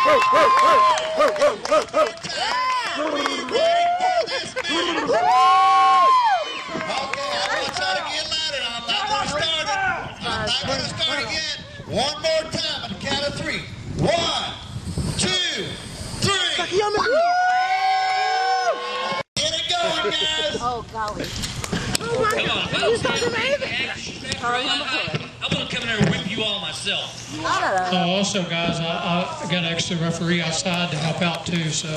One more time on the count of 3. 1, 2, 3. Get it going, guys. Oh, golly. Come on, you sound amazing. I want to come in there and whip you all myself. Also, guys, I got an extra referee outside to help out too. So.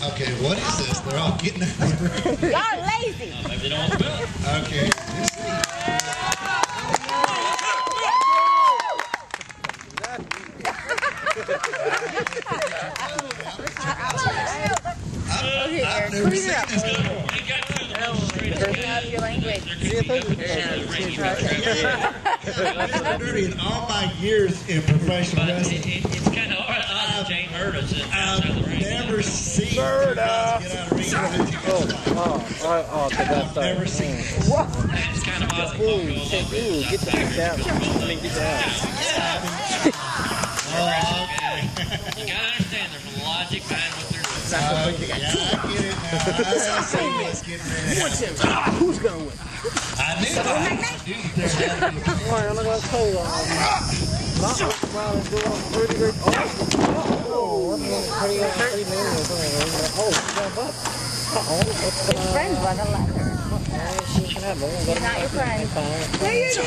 Okay, what is this? They're all getting out of the room. Y'all lazy. Maybe they don't want the belt. Okay. Let's see. I've never seen this before. Your language. In all my years in professional wrestling, It's kind of odd that Jane Murda's outside the ring. I've never seen Murda get out of ring. I've never seen this. It's kind of odd that LoCo get the heck down. I mean, get down. You gotta understand there's a logic behind what they're doing. I get it now. I see what's getting ready. Who's going to win? I knew that. I knew that there had to be a I'm not going to tell you. Pretty good. Oh, I'm going to tell you 3 minutes. Oh, jump up. His friends run a ladder. You're not your friend. There you go.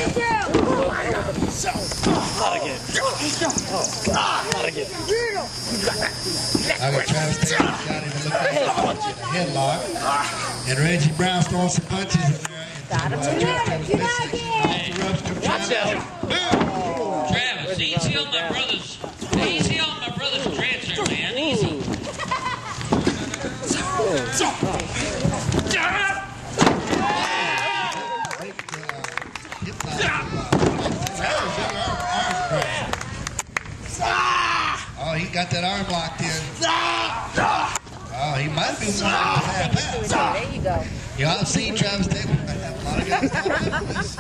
Not again. Not again. I got Travis Taylor got him to look at the headlock. And Reggie Brown's throwing some punches in there. Got him. Watch out. Travis, easy on my brother's. Easy on my brother's transfer, man. Easy. Oh, he got that arm locked in. Oh, he might be one to tap out. There you go. You know, I've seen Travis Taylor have a lot of guys tap out this.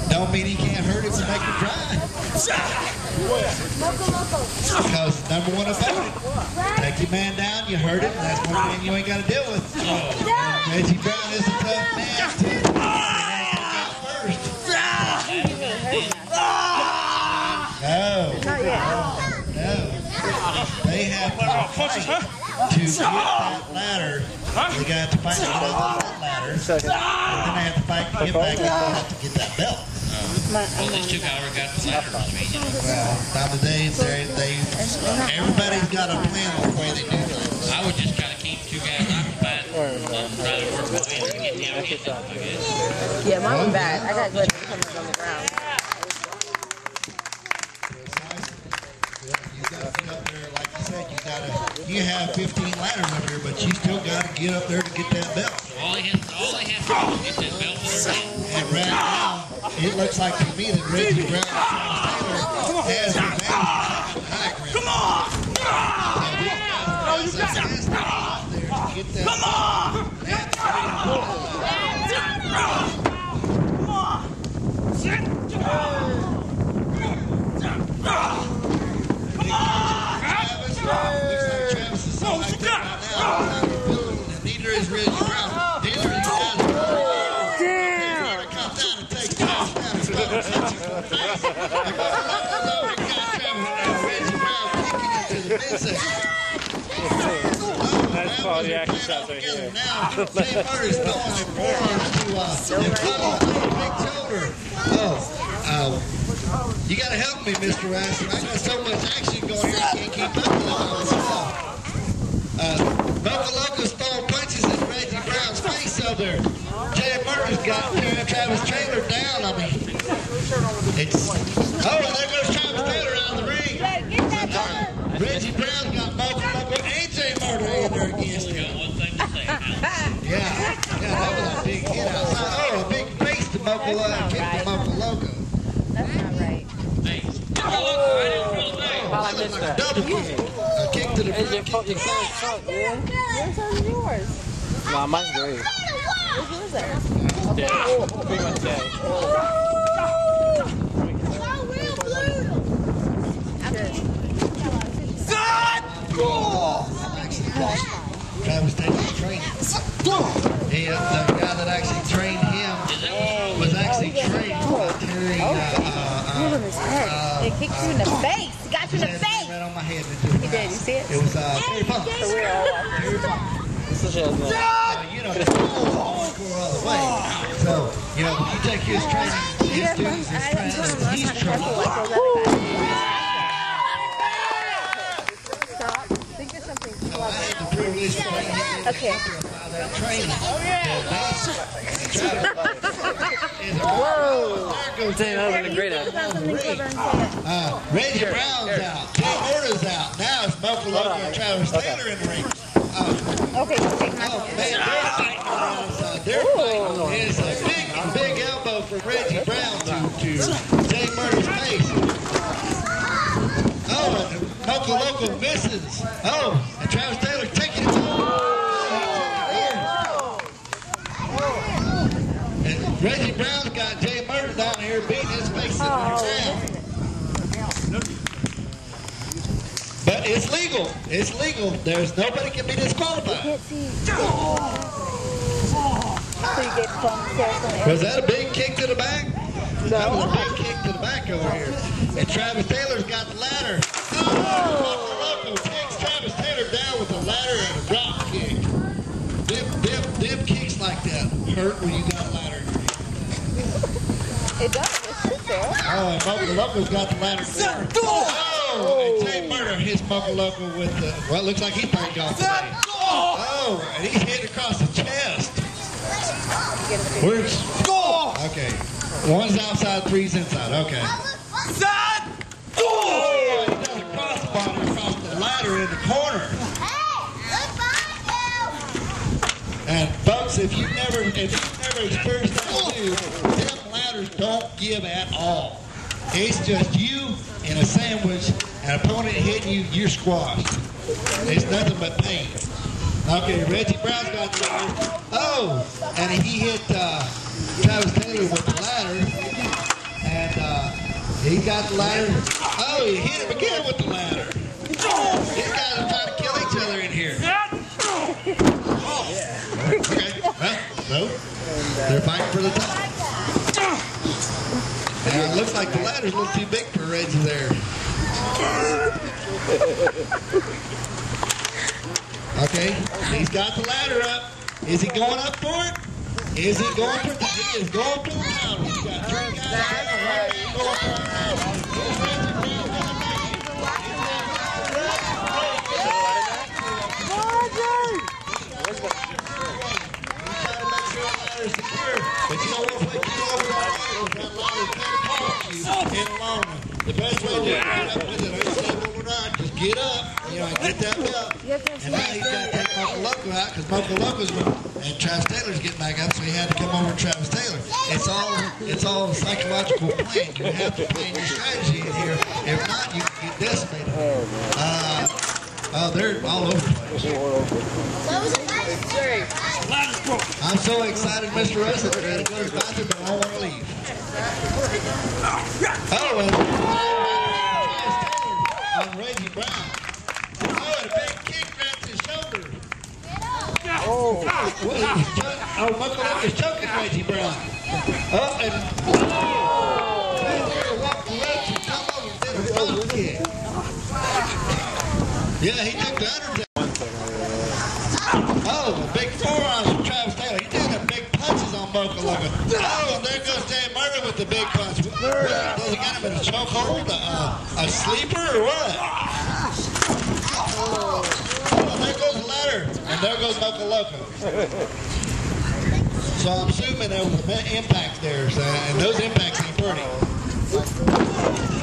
Don't mean he can't hurt him to make him try. Because #1 of take your man down, you hurt him, that's one man you ain't got to deal with. Reggie Brown is a tough man too. No. They have to fight to get that ladder. They got to fight to get off that ladder. And then they have to fight to get back up to get that belt. Well, these two guys got the ladder between you. Well, nowadays everybody's got a plan on the way they do things. I would just kind of keep two guys occupied and try to work with me and get them, I guess. Yeah, mine was bad. I got good coming on the ground. You have 15 ladders up here, but you still got to get up there to get that belt. All they have to do is get that belt to their hand. And right now, it looks like to me that Reggie Brown and Taylor has the advantage. Come on! Come on! Neither is Reggie Brown. Neither is Travis. Damn! He comes down and takes Travis down. Reggie Brown kicking into the midsection. That's quality action shots right here. Now, Jay Murda's throwing a forearm to big shoulder. You got to help me, Mr. Rasser. I got so much action going here, I can't keep up with all this stuff. LoCo's throwing punches in Reggie Brown's face over there. Jay Murda's got Travis Taylor down. I mean, it's. Oh, there goes Travis Taylor out of the ring. Reggie Brown's got MoCo and Jay Murda in there against him. Got one thing to say now. Yeah, that was a big hit outside. Oh, a big face to MoCo, kick to LoCo. That's not right. Hey, LoCo, I didn't feel the thing. I missed that. Double kick. A kick to the front. You can't talk, yeah. Where's yours? Nah, mine's great. Where's yours? Dead. Pretty much dead. Travis Taylor's training. The guy that actually trained him was actually trained by Terry. It kicked you in the face. It got you in the face. Right on my head. He did. You see it? It was Terry Pump. So we're all walking. Terry Pump. You know, that's all the way. So, you know, when you take his training, his students, his training, he's training. Okay. Whoa. That would have been great. Reggie Brown's out. Murda's out. Now it's MoCo and Travis Taylor in the ring. Okay, take my man, they're fighting around. They're fighting. It's a big elbow from Reggie Brown to Jay Murda's face. Oh, and MoCo misses. Oh, and Travis Taylor taking it. And Reggie Brown's got Jay Murda down here beating his face in the ground. But it's legal. It's legal. There's nobody can be disqualified. Was that a big kick to the back? No. That was a big kick to the back over here. And Travis Taylor's got the ladder. Oh, takes Travis Taylor down with a ladder and a drop kick. Them kicks like that hurt when you got a ladder. It does. It's there. Oh, and MoCo's got the ladder there. Oh, and Jay Murda hits MoCo with the, well, it looks like he's turned off today. Oh, and he's hit across the chest. Where's, okay. One's outside, three's inside. Okay. Oh, he does a crossbody across the ladder in the corner. And folks, if you've never experienced that move, them ladders don't give at all. It's just you and a sandwich, an opponent hitting you, you're squashed. It's nothing but pain. Okay, Reggie Brown's got the ladder. Oh, and he hit Travis Taylor with the ladder. And he got the ladder. Oh, he hit him again with the ladder. These guys are trying to kill each other in here. Okay, well, no. They're fighting for the top. Now, it looks like the ladder's a little too big for Reggie there. Okay, he's got the ladder up. Is he going up for it? Is he going for it? He is going for the power. He's got three guys going for it. Here's Reggie Brown going to make it. He's trying to make sure the ladder's secure. But you know what? If you over that ladder can't catch you in the long run. The best way to get up with it, unstable or not, just get up, you know, and get that belt. And now he's got to take MoCo out because MoCo's and Travis Taylor's getting back up, so he had to come over to Travis Taylor. It's all a psychological plan. You have to plan your strategy in here. If not, you can get decimated. Oh, they're all over the place. I'm so excited, Mr. Russ, that we're going to go to the bathroom, but I don't want to leave. Oh, and on Reggie Brown. Oh, and a big kick right to his shoulder. Oh, MoCo is choking Reggie Brown. Oh, and walked the ropes and come over and did a front kick. Yeah, he took the undertaker. Oh, the big forearms from Travis Taylor. He did the big punches on MoCo. Oh, and there goes Jay Murda with the big punch. Does he got him in a chokehold? A sleeper or what? Oh, there goes the ladder. And there goes LoCo. So I'm assuming there was impact there. And those impacts ain't pretty.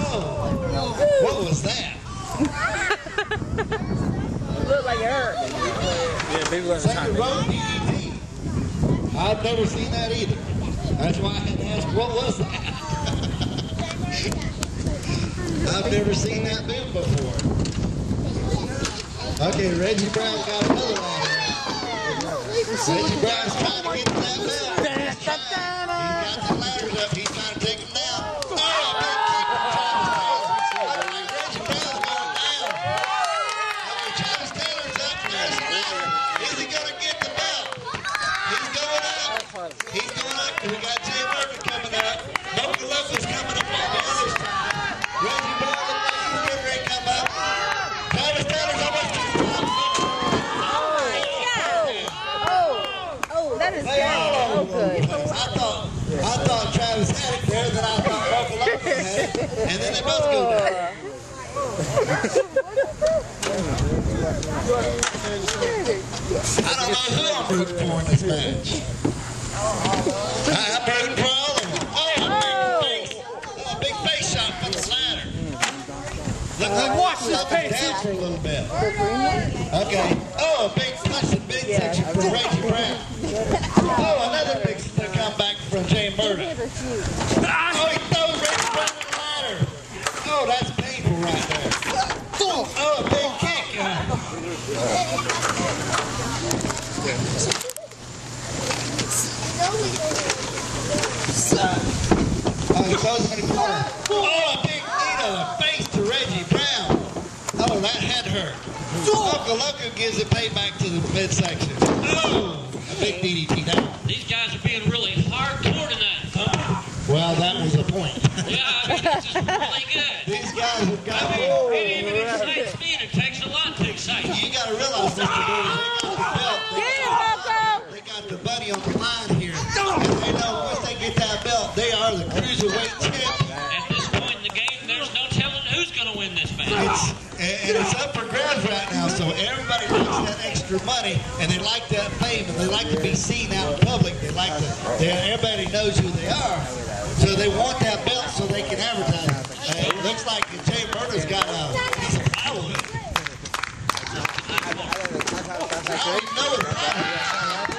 Oh, what was that? Looked like it hurt. Yeah, maybe we're Second row DDT. I've never seen that either. That's why I had to ask, what was that? I've never seen that move before. Okay, Reggie Brown's got another one. Reggie Brown's trying to get to that belt. He's got the ladders up. He's trying to take him down. Oh, a big kick from Travis Taylor. Reggie Brown's going down. Okay, Travis Taylor's up. There's the ladder. Is he then they both go down. I don't know who I'm rooting for in this match. I'm rooting for all of them. Oh, a big face shot from the ladder. Look, watch this pace. Down for a little bit. Okay. Oh, a big punch in midsection from Reggie Brown. Oh, another big comeback from Murda. Oh, he throws Reggie Brown in the ladder. Oh, that's painful right there. Oh, a big kick. Oh, he throws him in the corner. Oh, a big knee to the face to Reggie Brown. Oh, that had hurt. LoCo gives it payback to the midsection. Oh, a big DDT down. These guys are being really hardcore tonight. Well, that was the point. Yeah, I mean, it's just really good. These guys have got It even excites me, and it takes a lot to excite you. You got to realize, Mr. Booty, they got the buddy on the line here. And they know once they get that belt, they are the cruiserweight champion. At this point in the game, there's no telling who's going to win this match. And it's up for grabs right now, so everybody wants that extra money, and they like that fame, and they like to be seen out in public. They like to, everybody knows who they are, so they want that belt so they can advertise. It looks like Murda's got a piece of plywood. I don't even know what that is.